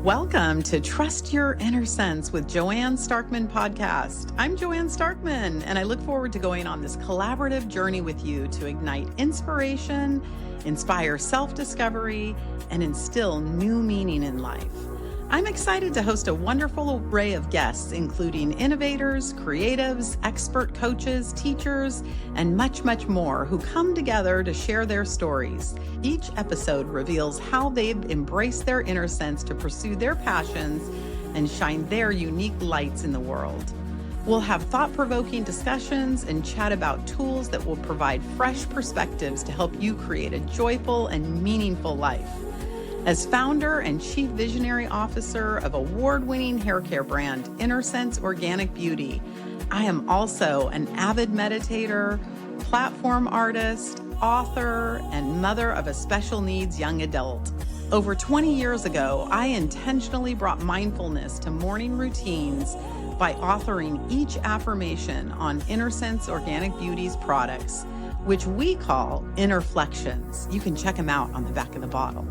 Welcome to Trust Your Inner Sense with Joanne Starkman Podcast. I'm Joanne Starkman, and I look forward to going on this collaborative journey with you to ignite inspiration, inspire self-discovery, and instill new meaning in life. I'm excited to host a wonderful array of guests, including innovators, creatives, expert coaches, teachers, and much, much more who come together to share their stories. Each episode reveals how they've embraced their inner sense to pursue their passions and shine their unique lights in the world. We'll have thought-provoking discussions and chat about tools that will provide fresh perspectives to help you create a joyful and meaningful life. As founder and chief visionary officer of award-winning hair care brand Inner Sense Organic Beauty, I am also an avid meditator, platform artist, author, and mother of a special needs young adult. Over 20 years ago, I intentionally brought mindfulness to morning routines by authoring each affirmation on Inner Sense Organic Beauty's products, which we call Innerflections. You can check them out on the back of the bottle.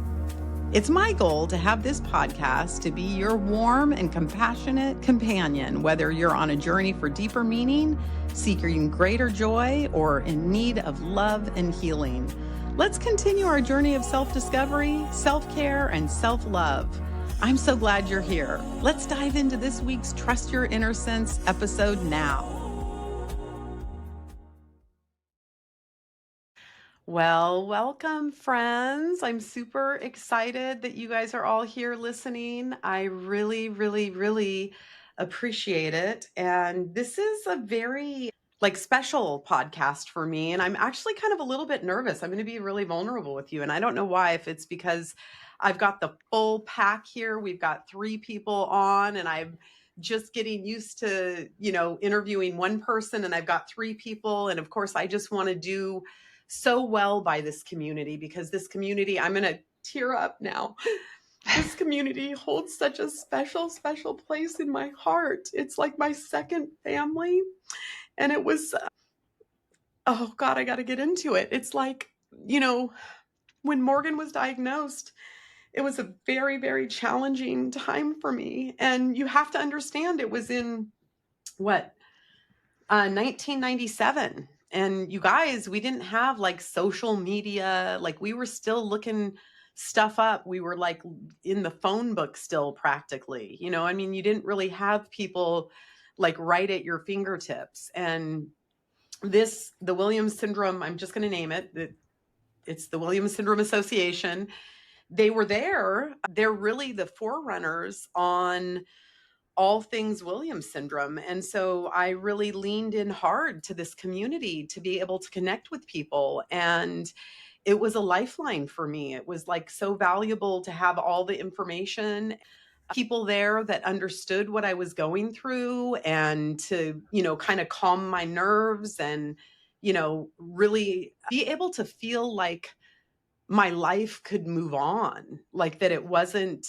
It's my goal to have this podcast to be your warm and compassionate companion, whether you're on a journey for deeper meaning, seeking greater joy, or in need of love and healing. Let's continue our journey of self-discovery, self-care, and self-love. I'm so glad you're here. Let's dive into this week's Trust Your Inner Sense episode now. Well, welcome, friends. I'm super excited that you guys are all here listening. I really appreciate it. And this is a very special podcast for me. And I'm actually kind of a little bit nervous. I'm going to be really vulnerable with you. And I don't know why, if it's because I've got the full pack here. We've got 3 people on, and I'm just getting used to, interviewing one person, and I've got 3 people. And of course, I just want to do so well by this community, because this community, I'm going to tear up now. This community holds such a special place in my heart. It's like my second family. And it was, oh God, I got to get into it. It's like, when Morgan was diagnosed, it was a very challenging time for me. And you have to understand, it was in 1997. And you guys, we didn't have social media. We were still looking stuff up. We were in the phone book still, practically. You didn't really have people right at your fingertips. And the Williams syndrome, I'm just going to name it. It's the Williams Syndrome Association. They were there. They're really the forerunners on all things Williams syndrome. And so I really leaned in hard to this community to be able to connect with people. And it was a lifeline for me. It was so valuable to have all the information, people there that understood what I was going through, and to, kind of calm my nerves and, really be able to feel like my life could move on, that it wasn't,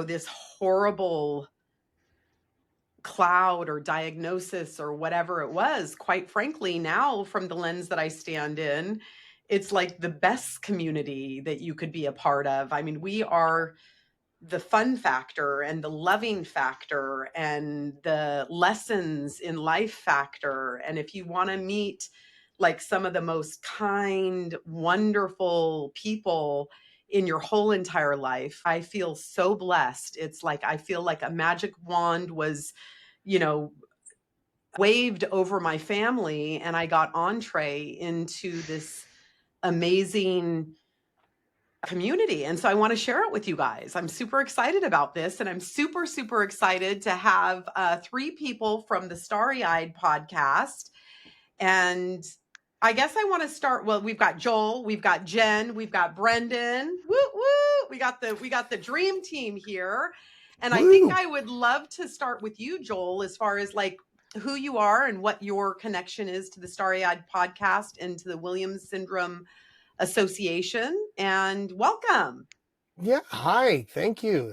this horrible cloud or diagnosis or whatever it was. Quite frankly, now from the lens that I stand in, it's the best community that you could be a part of. We are the fun factor and the loving factor and the lessons in life factor. And if you want to meet some of the most kind, wonderful people in your whole entire life, I feel so blessed. It's I feel like a magic wand was, waved over my family, and I got entree into this amazing community. And so I want to share it with you guys. I'm super excited about this, and I'm super excited to have 3 people from the Starry Eyed Podcast. And I guess I want to start. Well, we've got Joel, we've got Jen, we've got Brendan. Woo woo! We got the dream team here. And I think I would love to start with you, Joel, as far as who you are and what your connection is to the Starry Eyed Podcast and to the Williams Syndrome Association. And welcome. Yeah, hi. Thank you.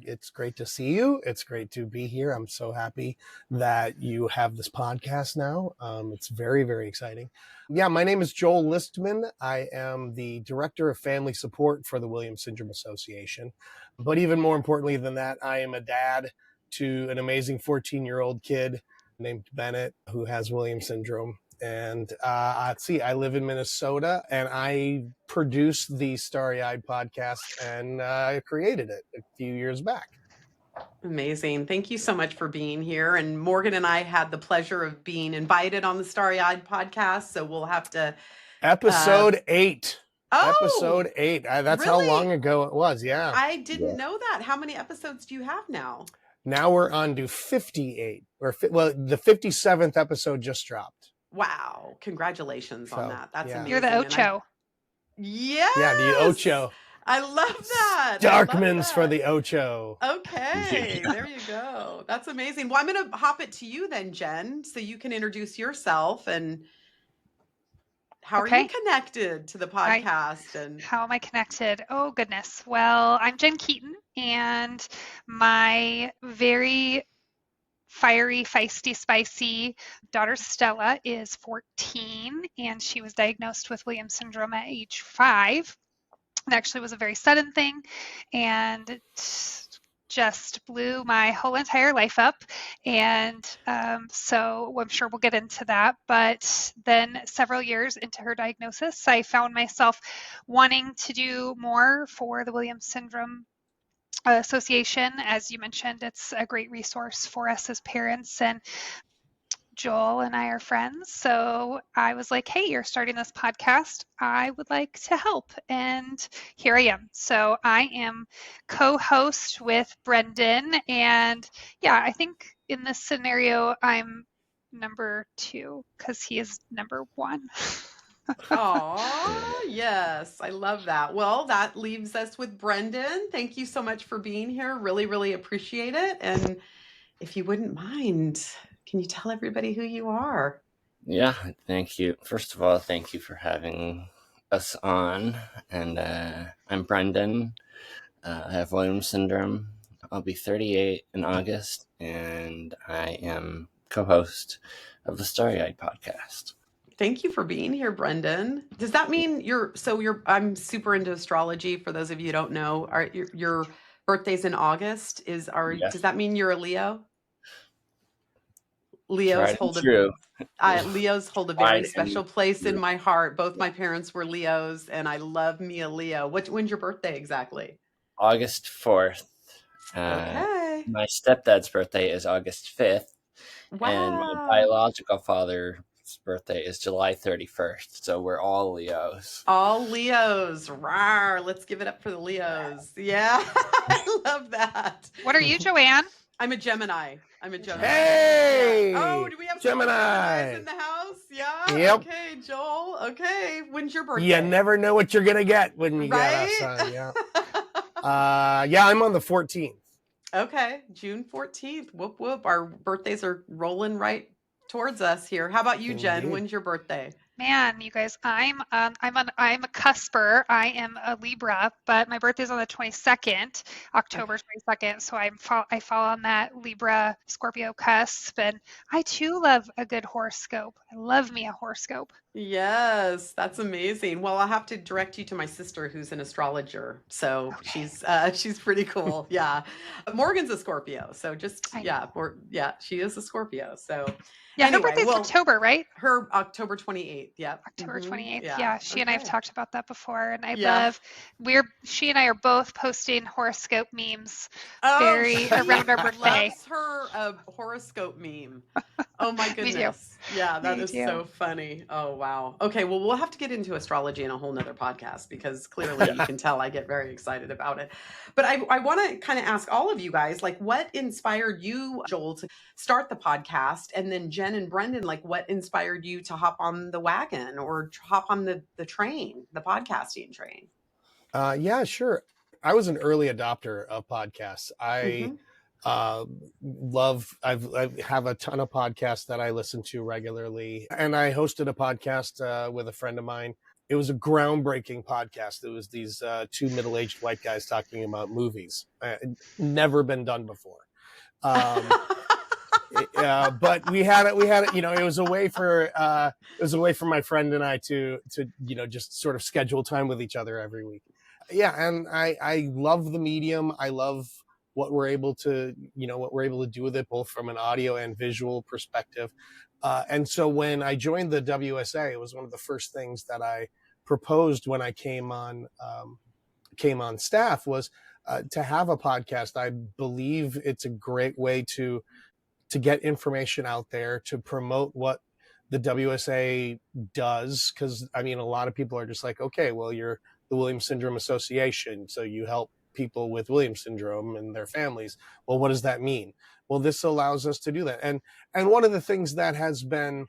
It's great to see you. It's great to be here. I'm so happy that you have this podcast now. It's very, very exciting. Yeah, my name is Joel Listman. I am the Director of Family Support for the Williams Syndrome Association. But even more importantly than that, I am a dad to an amazing 14-year-old kid named Bennett who has Williams Syndrome. And let's see, I live in Minnesota and I produced the Starry Eyed Podcast and I created it a few years back. Amazing. Thank you so much for being here. And Morgan and I had the pleasure of being invited on the Starry Eyed Podcast. So we'll have to. Episode 8. Oh, Episode 8. That's how really? long ago it was. Yeah. I didn't know that. How many episodes do you have now? Now we're on to 58. The 57th episode just dropped. Wow. Congratulations on that. That's amazing. You're the Ocho. Yes. Yeah, the Ocho. I love that. Starkman's for the Ocho. Okay, there you go. That's amazing. Well, I'm going to hop it to you then, Jen, so you can introduce yourself and how are you connected to the podcast? How am I connected? Oh, goodness. Well, I'm Jen Keaton, and my very fiery, feisty, spicy daughter Stella is 14, and she was diagnosed with Williams syndrome at age 5. It actually was a very sudden thing, and it just blew my whole entire life up. And so I'm sure we'll get into that. But then several years into her diagnosis, I found myself wanting to do more for the Williams Syndrome Association. As you mentioned, it's a great resource for us as parents, and Joel and I are friends. So I was like, hey, you're starting this podcast. I would like to help. And here I am. So I am co-host with Brendan. And yeah, I think in this scenario, I'm number 2 because he is number 1. Oh, yes. I love that. Well, that leaves us with Brendan. Thank you so much for being here. Really, really appreciate it. And if you wouldn't mind, can you tell everybody who you are? Yeah, thank you. First of all, thank you for having us on. And I'm Brendan. I have Williams syndrome. I'll be 38 in August, and I am co-host of the Starry Eyed Podcast. Thank you for being here, Brendan. Does that mean I'm super into astrology. For those of you who don't know, your birthday's in August. Yes. Does that mean you're a Leo? Leos hold a very special place in my heart. Both my parents were Leos, and I love me a Leo. When's your birthday exactly? August 4th. Okay. My stepdad's birthday is August 5th. Wow. And my biological father's birthday is July 31st. So we're all Leos. All Leos. Rawr. Let's give it up for the Leos. Yeah. I love that. What are you, Joanne? I'm a Gemini. Hey! Yeah. Oh, do we have some Geminis in the house? Yeah? Yep. Okay, Joel. Okay. When's your birthday? You never know what you're going to get when you get us on. Yeah. I'm on the 14th. Okay. June 14th. Whoop, whoop. Our birthdays are rolling right towards us here. How about you, Jen? Indeed. When's your birthday? Man, you guys, I'm a cusper. I am a Libra, but my birthday's on the 22nd, October 22nd. So I fall on that Libra Scorpio cusp, and I too love a good horoscope. I love me a horoscope. Yes, that's amazing. Well, I'll have to direct you to my sister who's an astrologer. So she's pretty cool. Yeah. Morgan's a Scorpio. So she is a Scorpio. So yeah, her birthday's October, right? Her October 28th. Yeah. October 28th. Yeah. She and I have talked about that before. And she and I are both posting horoscope memes around our birthday. Loves her a horoscope meme. Oh my goodness. Yeah, that is so funny. Oh, wow. Okay, well, we'll have to get into astrology in a whole nother podcast because clearly you can tell I get very excited about it. But I want to kind of ask all of you guys, like, what inspired you, Joel, to start the podcast? And then Jen and Brendan, like, what inspired you to hop on the wagon or hop on the train, the podcasting train? Yeah, sure. I was an early adopter of podcasts. I have a ton of podcasts that I listen to regularly, and I hosted a podcast with a friend of mine it was a groundbreaking podcast. It was these two middle-aged white guys talking about movies. Never been done before. But we had it, it was a way for my friend and I to just sort of schedule time with each other every week. Yeah. And I love the medium. I love what we're able to do with it, both from an audio and visual perspective. And so when I joined the WSA, it was one of the first things that I proposed when I came on staff was to have a podcast. I believe it's a great way to get information out there, to promote what the WSA does. Because I mean, a lot of people are just like, okay, well, you're the Williams Syndrome Association, so you help people with Williams syndrome and their families. Well, what does that mean? Well, this allows us to do that. And one of the things that has been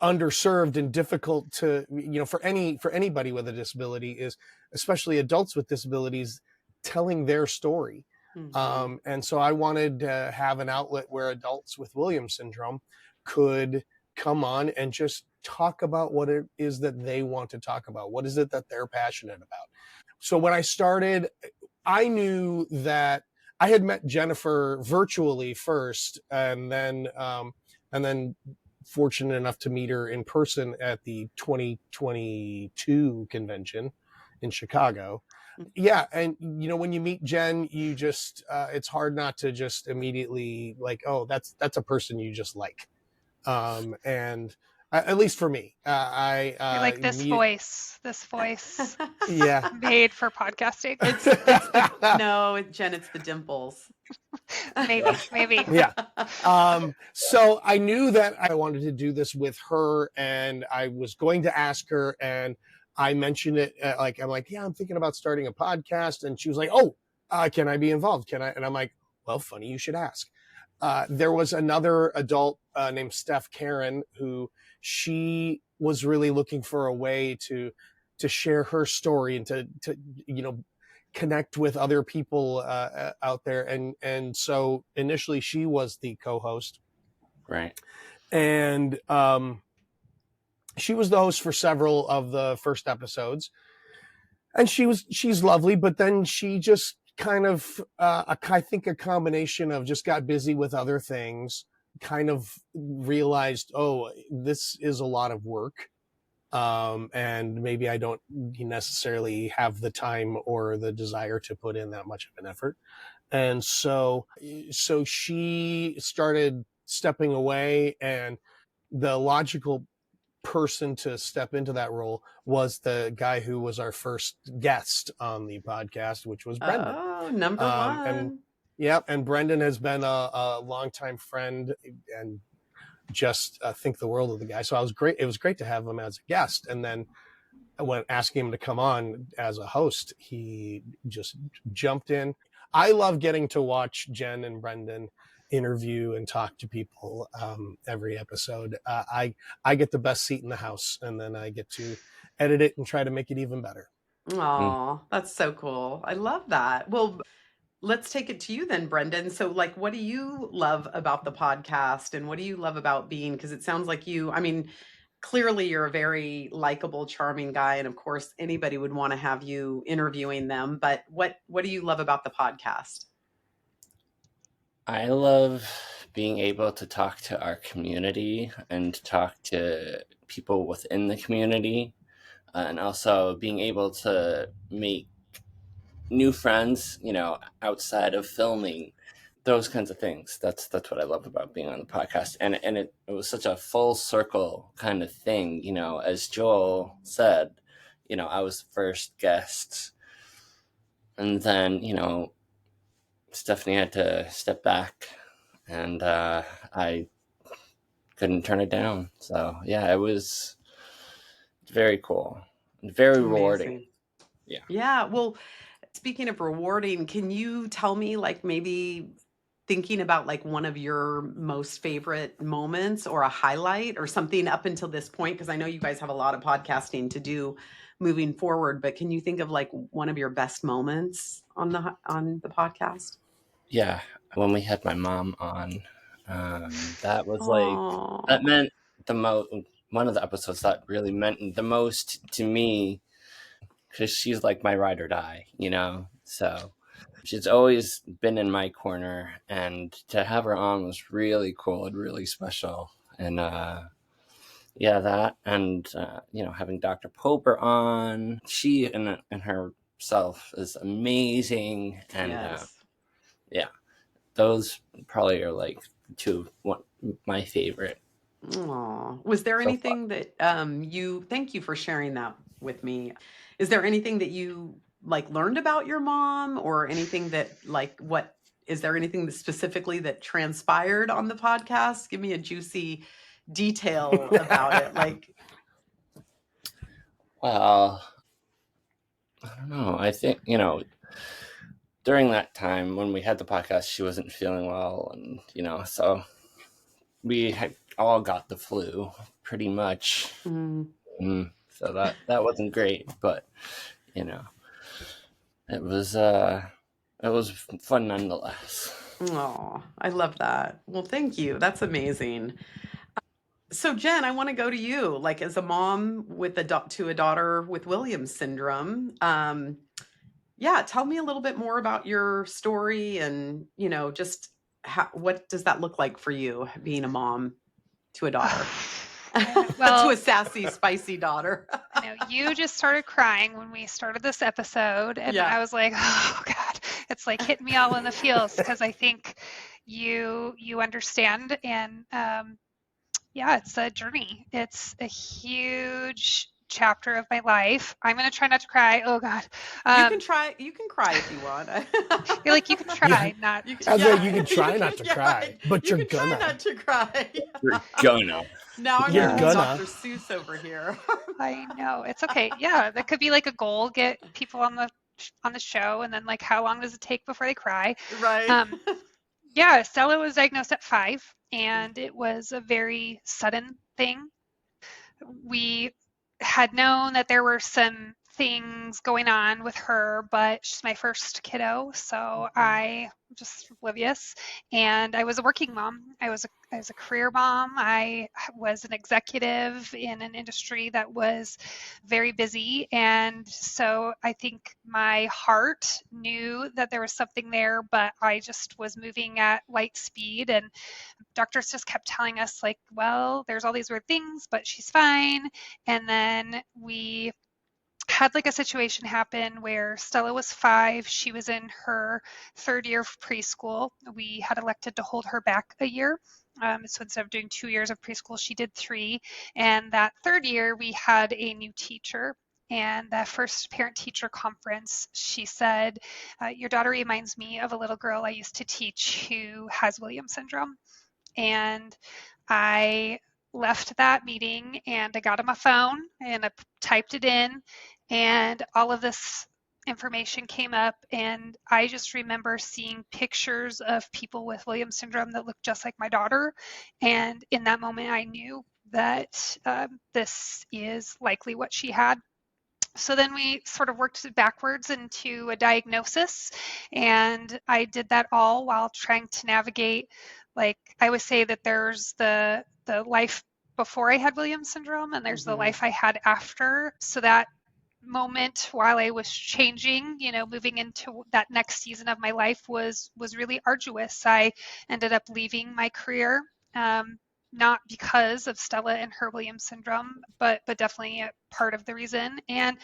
underserved and difficult to, for anybody with a disability is, especially adults with disabilities, telling their story. Mm-hmm. And so I wanted to have an outlet where adults with Williams syndrome could come on and just talk about what it is that they want to talk about. What is it that they're passionate about? So when I started, I knew that I had met Jennifer virtually first, and then fortunate enough to meet her in person at the 2022 convention in Chicago. Yeah. And, when you meet Jen, you just, it's hard not to just immediately like, oh, that's a person you just like. And at least for me, I like this voice, yeah, made for podcasting. No, Jen, it's the dimples. maybe. Yeah. So I knew that I wanted to do this with her, and I was going to ask her, and I mentioned it. I'm like, yeah, I'm thinking about starting a podcast. And she was like, oh, can I be involved? Can I? And I'm like, well, funny you should ask. There was another adult named Steph Karen who she was really looking for a way to share her story and to connect with other people out there. And so initially she was the co-host. Right. And she was the host for several of the first episodes. And she's lovely, but then she just kind of, I think a combination of just got busy with other things, kind of realized, oh, this is a lot of work. And maybe I don't necessarily have the time or the desire to put in that much of an effort. And so she started stepping away, and the logical person to step into that role was the guy who was our first guest on the podcast, which was Brendan. Oh, number one. And Brendan has been a longtime friend and just think the world of the guy. So it was great to have him as a guest. And then when asking him to come on as a host, he just jumped in. I love getting to watch Jen and Brendan interview and talk to people every episode. I get the best seat in the house, and then I get to edit it and try to make it even better. Oh, that's so cool. I love that. Well, let's take it to you then, Brendan. So what do you love about the podcast, and what do you love about being, because it sounds like clearly you're a very likable, charming guy. And of course, anybody would want to have you interviewing them. But what do you love about the podcast? I love being able to talk to our community and talk to people within the community, and also being able to make new friends, outside of filming, those kinds of things. That's what I love about being on the podcast. And it was such a full circle kind of thing, as Joel said, I was the first guest, and then, Stephanie had to step back, and I couldn't turn it down. So yeah, it was very cool, very rewarding. Yeah. Well, speaking of rewarding, can you tell me maybe thinking about one of your most favorite moments or a highlight or something up until this point? Because I know you guys have a lot of podcasting to do moving forward, but can you think of one of your best moments on the podcast? Yeah, when we had my mom on, that was that meant the most. one of the episodes that really meant the most to me, because she's like my ride or die, so she's always been in my corner, and to have her on was really cool and really special. And that, and having Dr. Poper on, she and herself is amazing. And Yes. those probably are like my favorite. Aw. Was there So anything that thank you for sharing that with me. Is there anything that you like learned about your mom, or anything that is there anything that specifically that transpired on the podcast? Give me a juicy detail about it. Like, well, I don't know. I think, during that time when we had the podcast, she wasn't feeling well, and so we had all got the flu pretty much. So that wasn't great, but it was fun nonetheless. oh, I love that. Well, thank you. That's amazing. So Jen, I want to go to you. Like, as a mom with to a daughter with Williams syndrome, yeah, tell me a little bit more about your story, and just what does that look like for you, being a mom to a daughter, Well, to a sassy, spicy daughter. I know you just started crying when we started this episode, and Yeah. I was like, oh God, it's like hitting me all in the feels, because I think you understand, and yeah, it's a journey. It's a huge chapter of my life. I'm gonna try not to cry. Oh God. You can try. You can cry if you want. You're like, you can try, not. You can try not to cry, but you you're can gonna. try not to cry. You're gonna. Now I'm You're gonna be gonna. Dr. Seuss over here. I know, it's okay. Yeah, that could be like a goal. Get people on the show, and then like, how long does it take before they cry? Right. Yeah, Stella was diagnosed at 5, and it was a very sudden thing. We had known that there were some things going on with her, but she's my first kiddo, so I just oblivious. And I was a working mom. I was a career mom. I was an executive in an industry that was very busy, and so I think my heart knew that there was something there, but I just was moving at light speed, and doctors just kept telling us like, well, there's all these weird things, but she's fine. And then we had like a situation happen where Stella was 5. She was in her 3rd year of preschool. We had elected to hold her back a year. So instead of doing 2 years of preschool, she did 3. And that 3rd year, we had a new teacher. And that first parent-teacher conference, she said, your daughter reminds me of a little girl I used to teach who has Williams syndrome. And I left that meeting, and I got on my phone and I typed it in, and all of this information came up, and I just remember seeing pictures of people with Williams syndrome that looked just like my daughter. And in that moment, I knew that this is likely what she had. So then we sort of worked backwards into a diagnosis, and I did that all while trying to navigate, like I would say that there's the life before I had Williams syndrome, and there's the life I had after. So that moment while I was changing, moving into that next season of my life was really arduous. I ended up leaving my career, not because of Stella and her Williams syndrome, but definitely a part of the reason. And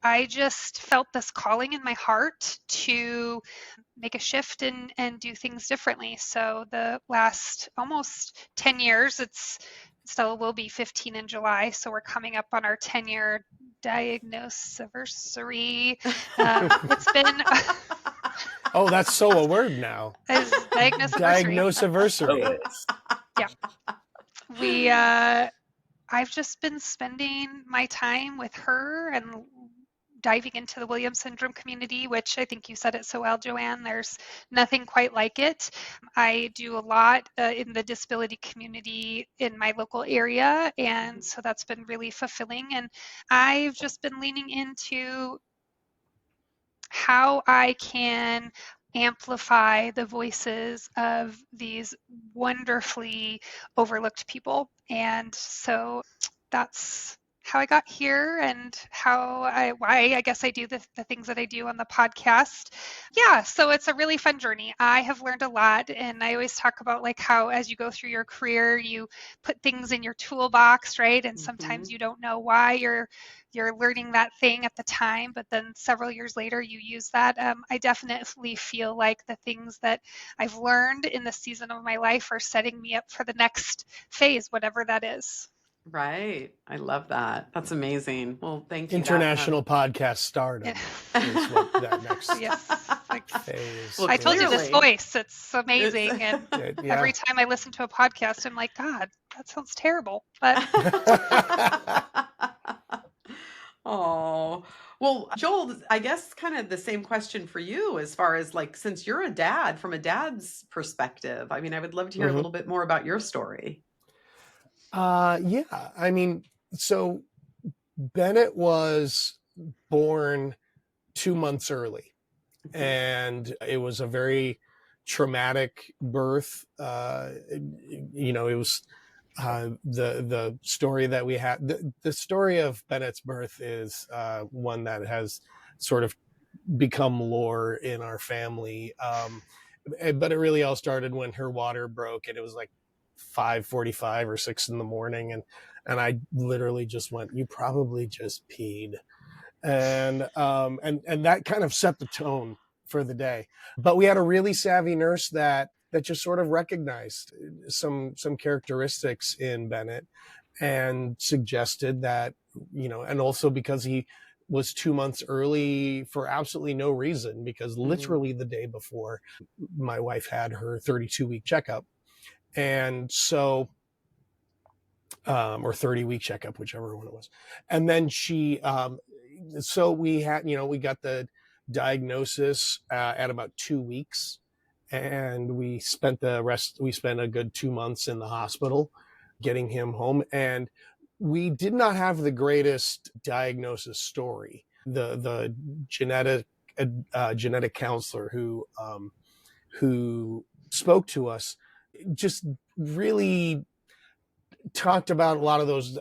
I just felt this calling in my heart to make a shift and do things differently. So the last almost 10 years, Stella will be 15 in July, so we're coming up on our 10-year diagnosis anniversary. It's been Oh, that's so a word now. Diagnosis-iversary. Yeah. I've just been spending my time with her and diving into the Williams syndrome community, which I think you said it so well, Joanne. There's nothing quite like it. I do a lot in the disability community in my local area, and so that's been really fulfilling. And I've just been leaning into how I can amplify the voices of these wonderfully overlooked people. And so that's how I got here and why I guess I do the things that I do on the podcast. Yeah, so it's a really fun journey. I have learned a lot, and I always talk about like how as you go through your career, you put things in your toolbox, right? And sometimes you don't know why you're learning that thing at the time, but then several years later you use that. I definitely feel like the things that I've learned in this season of my life are setting me up for the next phase, whatever that is. Right. I love that. That's amazing. Well, thank you. International podcast stardom is what that next Yes. Like, phase. Well, I told you this clearly. voice, it's amazing. And Yeah. every time I listen to a podcast, I'm like, God, that sounds terrible. But Oh, well, Joel, I guess kind of the same question for you as far as like, since you're a dad, from a dad's perspective, I mean, I would love to hear a little bit more about your story. Yeah, I mean, so Bennett was born 2 months early, and it was a very traumatic birth. It was the story that we had. The story of Bennett's birth is one that has sort of become lore in our family. But it really all started when her water broke, and it was like 5:45 or 6 in the morning, and I literally just went, "You probably just peed," and that kind of set the tone for the day. But we had a really savvy nurse that just sort of recognized some characteristics in Bennett and suggested that, and also because he was 2 months early for absolutely no reason, because literally the day before my wife had her 32-week checkup. And so, or 30-week checkup, whichever one it was. And then so we had, we got the diagnosis at about 2 weeks, and we spent a good 2 months in the hospital getting him home. And we did not have the greatest diagnosis story. The genetic counselor who spoke to us just really talked about a lot of those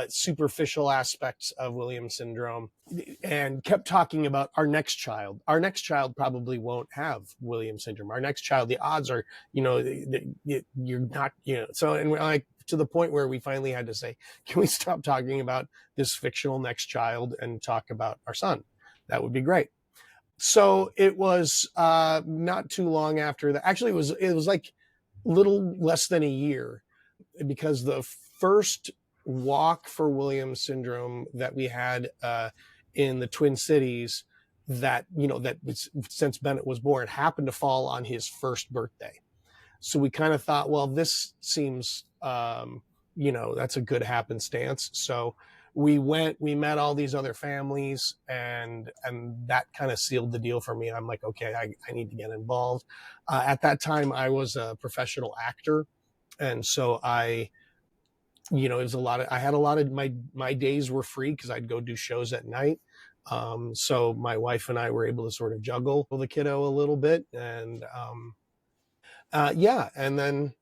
superficial aspects of Williams syndrome, and kept talking about our next child. Our next child probably won't have Williams syndrome. Our next child, the odds are, you're not, so, and we're like, to the point where we finally had to say, can we stop talking about this fictional next child and talk about our son? That would be great. So it was not too long after that. Actually, it was like little less than a year, because the first walk for Williams syndrome that we had in the Twin Cities, that since Bennett was born, happened to fall on his first birthday. So we kind of thought, well, this seems, that's a good happenstance. So we met all these other families, and that kind of sealed the deal for me. I'm like, okay, I need to get involved. At that time, I was a professional actor. And so it was I had a lot of my days were free because I'd go do shows at night. So my wife and I were able to sort of juggle the kiddo a little bit. And, and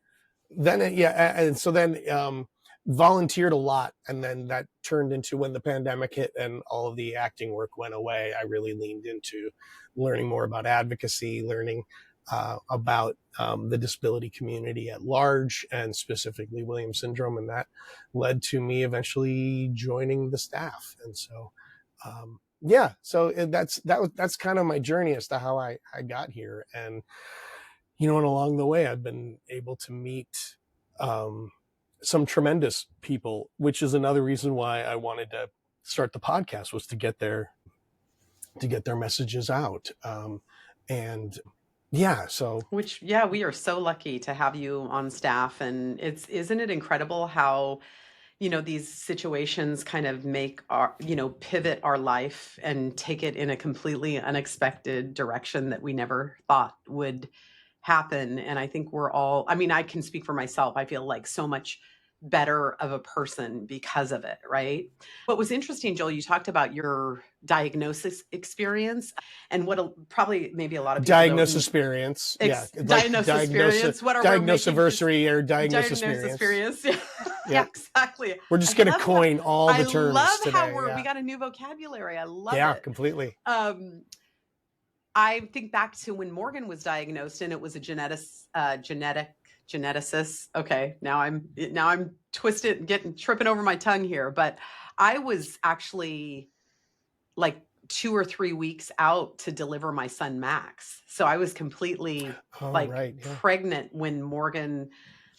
so then volunteered a lot. And then that turned into, when the pandemic hit and all of the acting work went away, I really leaned into learning more about advocacy, learning about the disability community at large, and specifically Williams syndrome. And that led to me eventually joining the staff. And so, so that's kind of my journey as to how I got here. And, and along the way, I've been able to meet some tremendous people, which is another reason why I wanted to start the podcast, was to get their messages out. We are so lucky to have you on staff. And isn't it incredible how, these situations kind of make our, pivot our life and take it in a completely unexpected direction that we never thought would happen. And I think I can speak for myself. I feel like so much better of a person because of it, right? What was interesting, Joel, you talked about your diagnosis experience and probably maybe a lot of people Diagnosis experience. Yeah. Like diagnosis experience. What are we making? Diagnostiversary or diagnosis experience. Yeah. Yeah. Exactly. We're just going to coin all the terms today. I love how we got a new vocabulary. I love it. Yeah, completely. I think back to when Morgan was diagnosed, and it was a geneticist. Okay, now I'm twisted, tripping over my tongue here. But I was actually like 2 or 3 weeks out to deliver my son Max, so I was completely pregnant when Morgan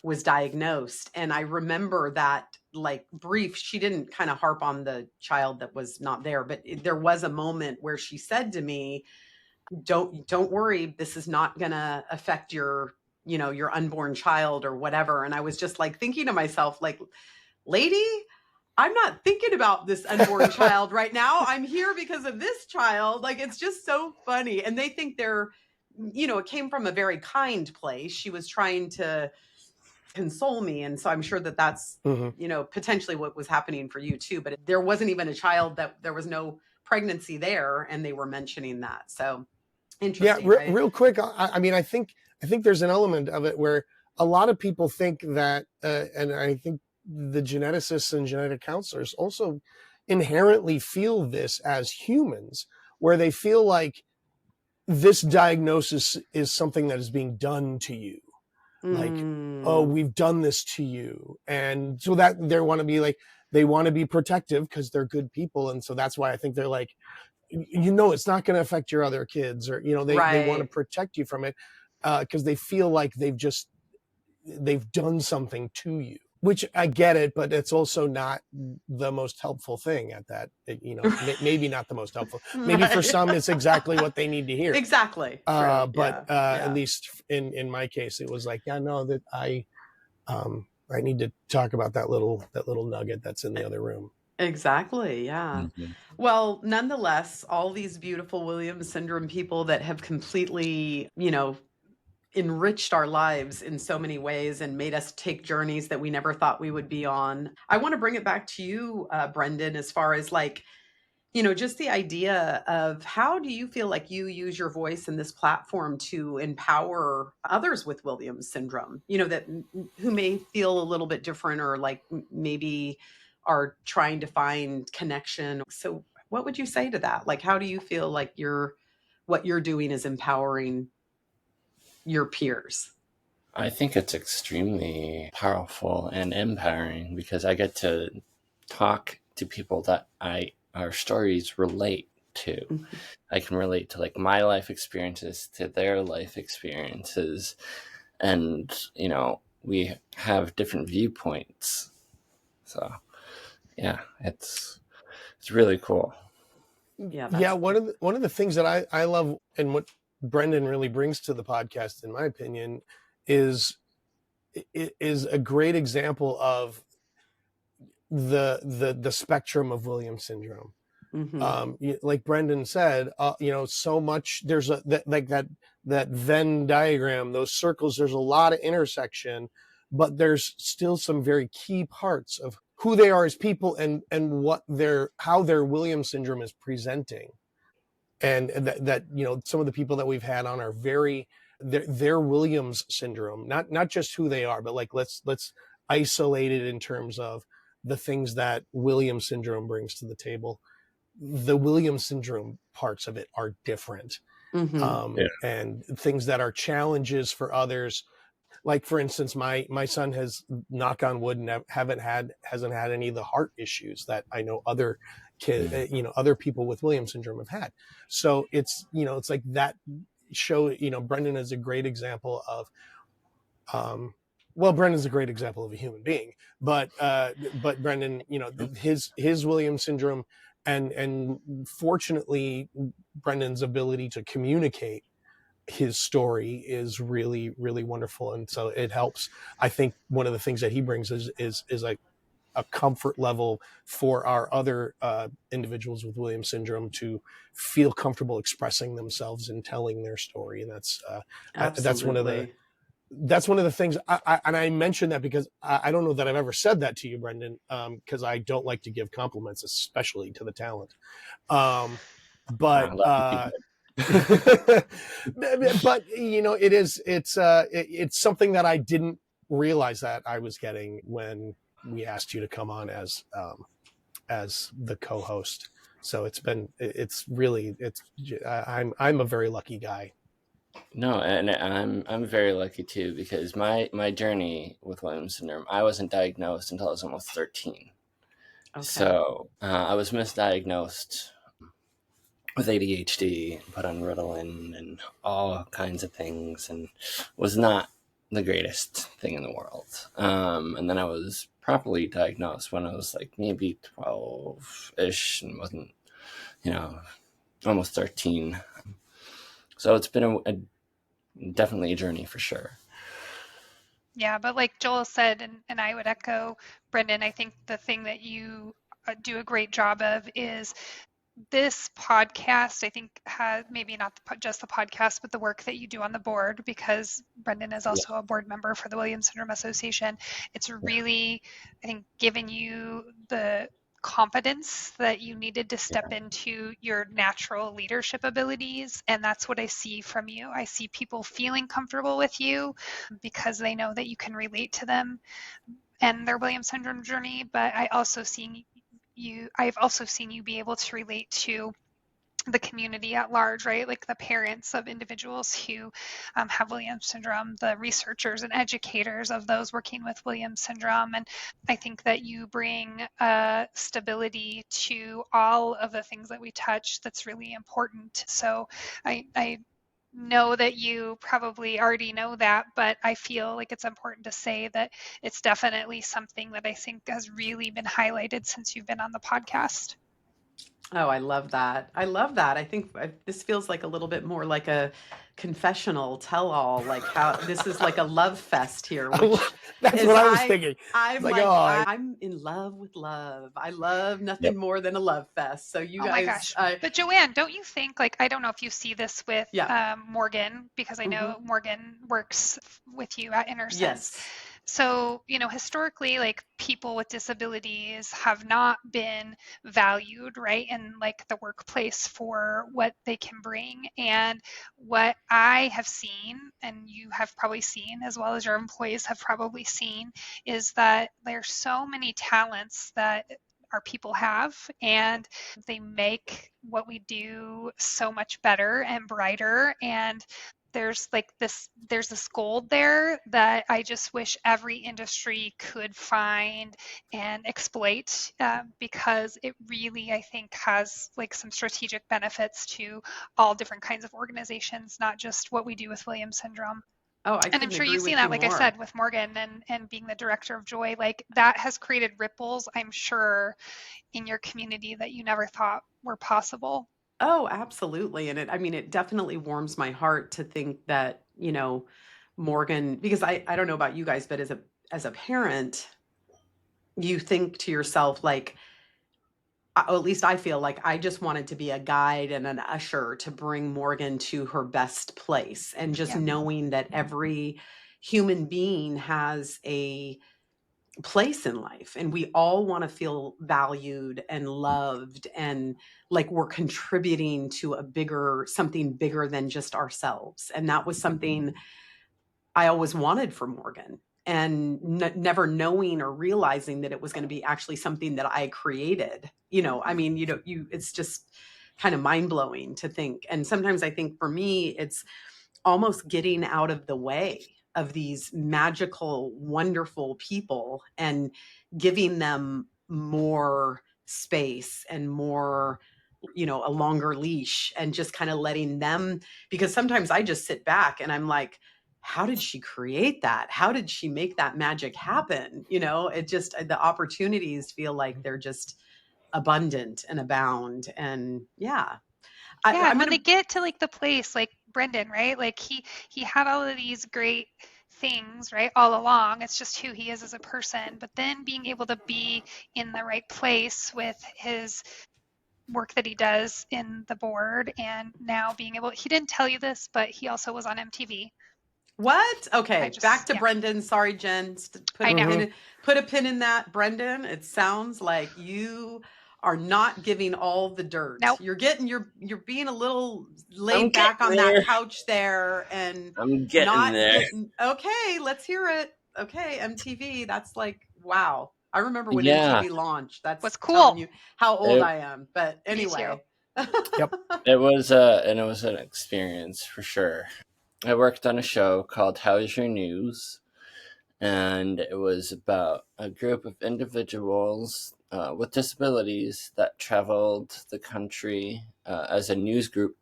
was diagnosed. And I remember that like brief. She didn't kind of harp on the child that was not there, but there was a moment where she said to me, don't worry, this is not going to affect your unborn child or whatever. And I was just like thinking to myself, like, lady, I'm not thinking about this unborn child right now. I'm here because of this child. Like, it's just so funny. And they think it came from a very kind place. She was trying to console me. And so I'm sure that that's, potentially what was happening for you too. But there wasn't even a child, that there was no pregnancy there. And they were mentioning that. So interesting. Yeah, real quick. I mean, I think there's an element of it where a lot of people think that, and I think the geneticists and genetic counselors also inherently feel this as humans, where they feel like this diagnosis is something that is being done to you. Like, oh, we've done this to you. And so that they want to be protective because they're good people. And so that's why I think they're like, it's not going to affect your other kids, or, they want to protect you from it because they feel like they've done something to you, which I get it, but it's also not the most helpful thing at that, maybe not the most helpful. Maybe for some, it's exactly what they need to hear. Exactly. At least in my case, it was like, that I need to talk about that little nugget that's in the other room. Exactly. Yeah. Mm-hmm. Well, nonetheless, all these beautiful Williams syndrome people that have completely, enriched our lives in so many ways and made us take journeys that we never thought we would be on. I want to bring it back to you, Brendan, as far as like, just the idea of how do you feel like you use your voice in this platform to empower others with Williams syndrome, who may feel a little bit different, or like maybe are trying to find connection. So what would you say to that? Like, how do you feel like what you're doing is empowering your peers? I think it's extremely powerful and empowering because I get to talk to people that our stories relate to. Mm-hmm. I can relate to like my life experiences to their life experiences. And, we have different viewpoints. So yeah, it's really cool. Yeah. One of the things that I love, and what Brendan really brings to the podcast, in my opinion, is a great example of the spectrum of Williams syndrome. Mm-hmm. Like Brendan said, so much there's that Venn diagram, those circles. There's a lot of intersection, but there's still some very key parts of who they are as people and how their Williams syndrome is presenting. And that some of the people that we've had on are their Williams syndrome, not just who they are, but like let's isolate it in terms of the things that Williams syndrome brings to the table. The Williams syndrome parts of it are different, and things that are challenges for others. Like, for instance, my son has, knock on wood, hasn't had any of the heart issues that I know other kids, other people with Williams syndrome have had. So it's like that show, Brendan is a great example of, Brendan's a great example of a human being, but Brendan, his Williams syndrome and fortunately Brendan's ability to communicate his story is really, really wonderful. And so it helps. I think one of the things that he brings is like a comfort level for our other individuals with Williams syndrome to feel comfortable expressing themselves and telling their story. And that's one of that's one of the things and I mentioned that because I don't know that I've ever said that to you, Brendan, because I don't like to give compliments, especially to the talent. But I love you. but it's something that I didn't realize that I was getting when we asked you to come on as the co-host. So I'm a very lucky guy. No, and I'm very lucky too, because my journey with Williams syndrome, I wasn't diagnosed until I was almost 13. Okay. So I was misdiagnosed with ADHD, put on Ritalin and all kinds of things, and was not the greatest thing in the world. And then I was properly diagnosed when I was like maybe 12-ish and wasn't, almost 13. So it's been definitely a journey for sure. Yeah, but like Joel said, and I would echo Brendan, I think the thing that you do a great job of is this podcast. I think has maybe not just the podcast, but the work that you do on the board, because Brendan is also a board member for the Williams Syndrome Association. It's really, I think, given you the confidence that you needed to step into your natural leadership abilities, and that's what I see from you. I see people feeling comfortable with you because they know that you can relate to them and their Williams syndrome journey, but I've also seen you be able to relate to the community at large, right? Like the parents of individuals who have Williams syndrome, the researchers and educators of those working with Williams syndrome. And I think that you bring stability to all of the things that we touch that's really important. So I know that you probably already know that, but I feel like it's important to say that it's definitely something that I think has really been highlighted since you've been on the podcast. Oh, I love that. I love that. I think this feels like a little bit more like a confessional tell-all, like how this is like a love fest here, which that's is what I was thinking. I'm like, I'm in love with love. I love nothing more than a love fest. So you Oh guys, my gosh. But Joanne, don't you think, like, I don't know if you see this with Yeah. Morgan, because I know Morgan works with you at Inner Sense. Yes. So, historically, like people with disabilities have not been valued, right, in like the workplace for what they can bring. And what I have seen, and you have probably seen, as well as your employees have probably seen, is that there's so many talents that our people have, and they make what we do so much better and brighter. And there's this gold there that I just wish every industry could find and exploit, because it really, I think, has like some strategic benefits to all different kinds of organizations, not just what we do with Williams syndrome. Oh, And I'm sure you've seen that, like I said, with Morgan and being the director of Joy, like that has created ripples, I'm sure, in your community that you never thought were possible. Oh, absolutely. And it definitely warms my heart to think that, Morgan, because I don't know about you guys, but as a parent, you think to yourself, like, at least I feel like I just wanted to be a guide and an usher to bring Morgan to her best place. And just knowing that every human being has a place in life, and we all want to feel valued and loved, and like we're contributing to something bigger than just ourselves. And that was something I always wanted for Morgan, and never knowing or realizing that it was going to be actually something that I created. It's just kind of mind-blowing to think. And sometimes I think for me, it's almost getting out of the way of these magical, wonderful people and giving them more space and more, a longer leash, and just kind of letting them, because sometimes I just sit back and I'm like, how did she create that? How did she make that magic happen? It just, the opportunities feel like they're just abundant and abound. And and when they get to like the place, like Brendan, right? Like he had all of these great things, right, all along. It's just who he is as a person. But then being able to be in the right place with his work that he does in the board, and now being able, he didn't tell you this, but he also was on MTV. What? Okay, back to yeah. Brendan. Sorry, Jen. I know. Put a pin in that, Brendan. It sounds like you are not giving all the dirt. Nope. You're being a little I'm laid back on getting there. that couch there and I'm getting not there. okay, let's hear it. Okay, MTV. That's like, wow. I remember when Yeah. MTV launched. That's Was cool. telling you how old I am. But anyway. Yep. It was an experience for sure. I worked on a show called How's Your News, and it was about a group of individuals with disabilities that traveled the country as a news group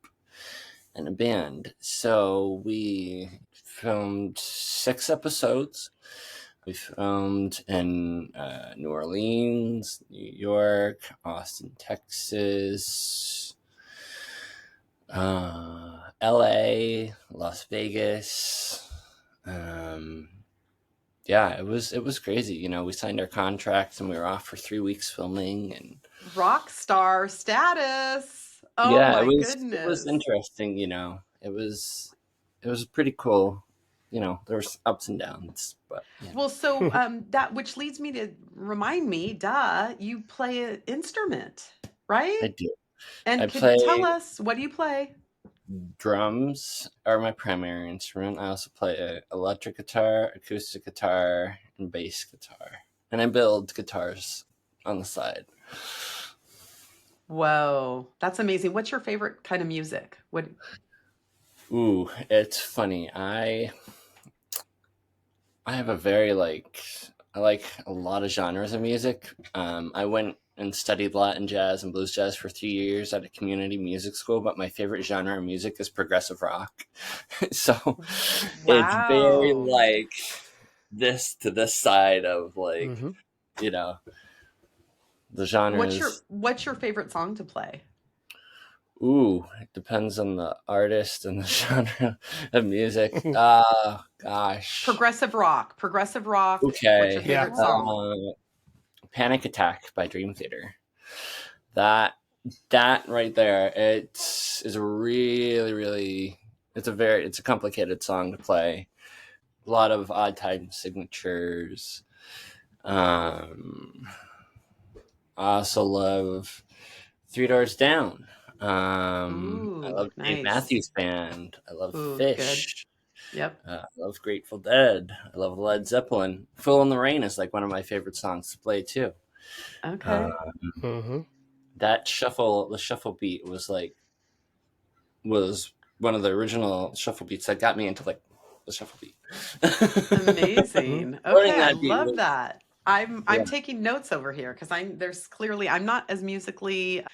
and a band. So we filmed 6 episodes. We filmed in New Orleans, New York, Austin, Texas, LA, Las Vegas. Yeah, it was crazy. You know, we signed our contract and we were off for 3 weeks filming and rock star status. Oh yeah, my it goodness. was interesting, you know. It was pretty cool. You know, there was ups and downs, but yeah. Well, so that which leads me to remind me, you play an instrument, right? I do. And I could play you tell us, what do you play? drums are my primary instrument. I also play a electric guitar, acoustic guitar, and bass guitar. And I build guitars on the side. Whoa, that's amazing. What's your favorite kind of music? What? Ooh, it's funny. I have a very I like a lot of genres of music. I went and studied Latin jazz and blues jazz for 3 years at a community music school, but my favorite genre of music is progressive rock. So it's very Wow. like this to this side of like, you know, the genres. What's your favorite song to play? Ooh, it depends on the artist and the genre of music. Gosh. Progressive rock. Okay. What's your favorite song? Panic Attack by Dream Theater. That right there, it's a really it's a complicated song to play. A lot of odd time signatures. I also love Three Doors Down. I love Dave Matthews Band. I love Fish. Good. Yep. I love Grateful Dead. I love Led Zeppelin. Fool in the Rain is like one of my favorite songs to play too. Okay. That the shuffle beat was one of the original shuffle beats that got me into like the shuffle beat. Amazing. Okay, I love that. I'm taking notes over here because I'm not as musically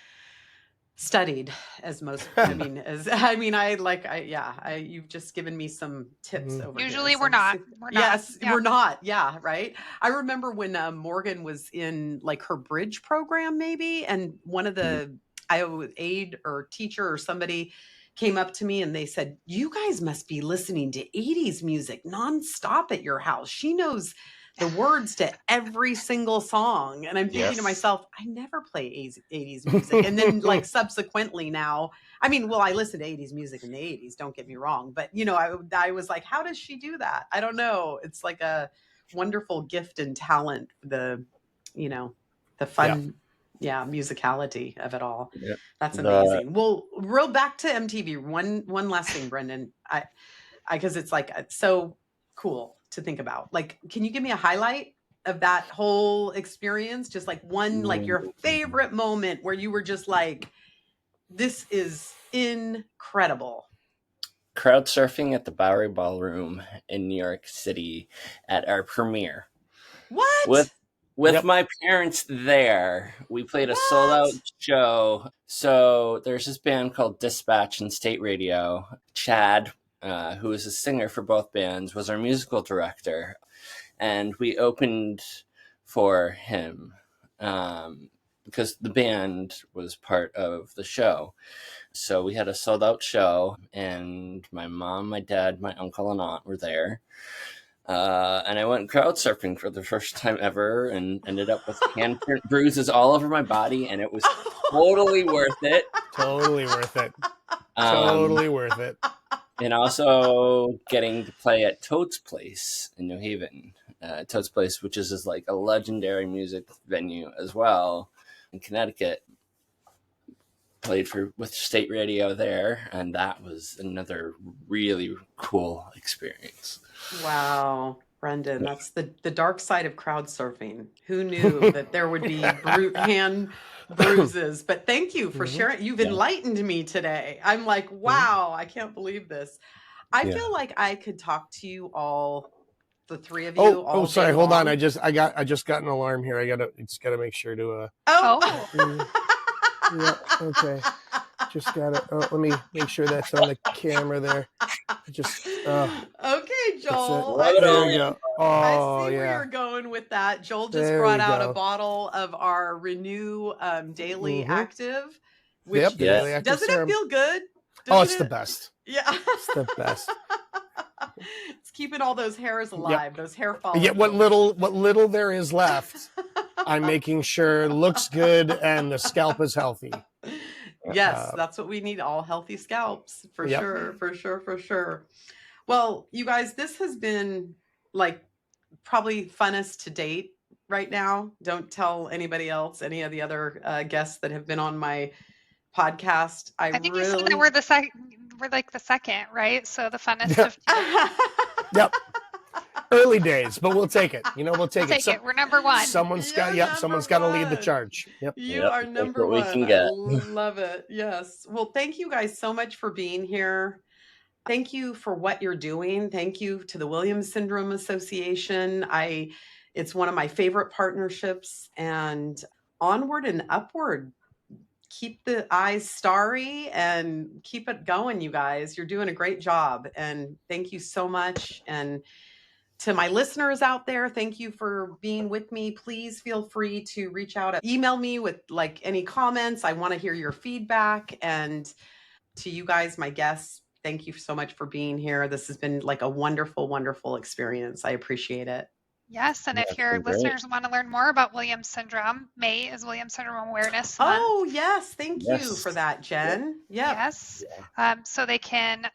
studied as most. You've just given me some tips over here. Usually we're not. Yes, yeah. We're not. Yeah, right. I remember when Morgan was in like her bridge program, maybe, and one of the aide or teacher or somebody came up to me and they said, "You guys must be listening to 80s music nonstop at your house. She knows the words to every single song." And I'm thinking to myself, I never play 80s music. And then like subsequently now, I listen to 80s music in the 80s, don't get me wrong. But, you know, I was like, how does she do that? I don't know. It's like a wonderful gift and talent, the fun, musicality of it all. Yeah. That's amazing. Well, real back to MTV. One last thing, Brendan, because it's like so cool to think about. Like, can you give me a highlight of that whole experience? Just like one, like your favorite moment where you were just like, this is incredible. Crowd surfing at the Bowery Ballroom in New York City at our premiere. What? With my parents there. We played a sold out show. So there's this band called Dispatch and State Radio. Chad, who is a singer for both bands, was our musical director. And we opened for him because the band was part of the show. So we had a sold out show, and my mom, my dad, my uncle, and aunt were there. And I went crowd surfing for the first time ever and ended up with handprint bruises all over my body, and it was totally worth it. Totally worth it. Totally worth it. And also getting to play at Toad's Place in New Haven. Toad's Place, which is like a legendary music venue as well in Connecticut. Played with state radio there, and that was another really cool experience. Wow, Brendan, that's the dark side of crowd surfing. Who knew that there would be hand bruises? But thank you for sharing. You've enlightened me today. I'm like, wow, I can't believe this. I feel like I could talk to you all, the three of you. Oh, sorry. Hold on. I just got an alarm here. Just gotta make sure to. Yeah, okay. Just gotta. Let me make sure that's on the camera there. Okay, Joel. There we go. Oh, I see where you're going with that. Joel just brought out a bottle of our Renew Daily Active. Which Daily Active doesn't serum. It feel good? It's the best. Yeah. It's the best. It's keeping all those hairs alive, those hair follicles. Yeah, what little there is left, I'm making sure looks good and the scalp is healthy. Yes, that's what we need, all healthy scalps, for sure. Well, you guys, this has been like probably funnest to date right now. Don't tell anybody else, any of the other guests that have been on my podcast. I think you said that we're like the second, right? So the funnest of Yep. Early days, but we'll take it. We'll take it. We're number one. Someone's got to lead the charge. Yep. You are number one. We can get. I love it. Yes. Well, thank you guys so much for being here. Thank you for what you're doing. Thank you to the Williams Syndrome Association. It's one of my favorite partnerships, and onward and upward. Keep the eyes starry and keep it going, you guys. You're doing a great job. And thank you so much. And to my listeners out there, thank you for being with me. Please feel free to reach out, email me with like any comments. I want to hear your feedback. And to you guys, my guests, thank you so much for being here. This has been like a wonderful, wonderful experience. I appreciate it. Yes, and if your listeners want to learn more about Williams Syndrome, May is Williams Syndrome Awareness Month. Oh, yes. Thank you for that, Jen. Yep. Yes. So they can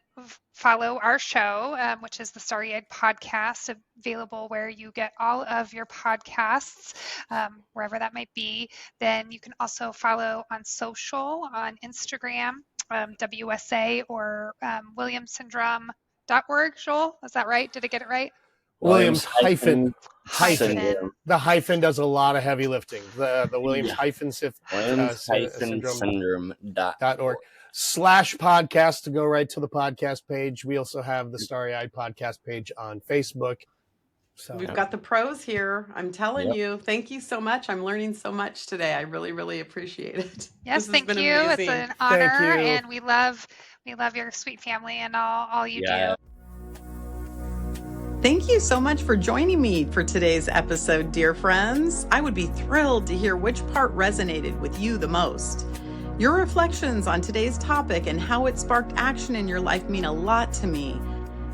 follow our show, which is the Starry Eyed Podcast, available where you get all of your podcasts, wherever that might be. Then you can also follow on social, on Instagram, WSA or WilliamsSyndrome.org. Joel, is that right? Did I get it right? Williams hyphen. The hyphen does a lot of heavy lifting. The Williams hyphen syndrome.org /podcast to go right to the podcast page. We also have the Starry Eyed Podcast page on Facebook. So we've got the pros here. I'm telling you. Thank you so much. I'm learning so much today. I really, really appreciate it. Yes, thank you. Amazing. It's an honor, and we love your sweet family and all you do. Thank you so much for joining me for today's episode, dear friends. I would be thrilled to hear which part resonated with you the most. Your reflections on today's topic and how it sparked action in your life mean a lot to me.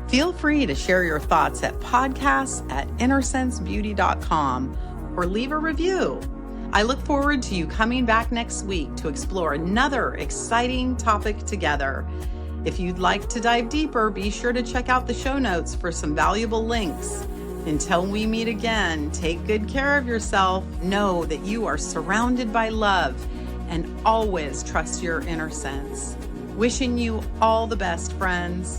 Feel free to share your thoughts at podcasts@innersensebeauty.com or leave a review. I look forward to you coming back next week to explore another exciting topic together. If you'd like to dive deeper, be sure to check out the show notes for some valuable links. Until we meet again, take good care of yourself, know that you are surrounded by love, and always trust your inner sense. Wishing you all the best, friends.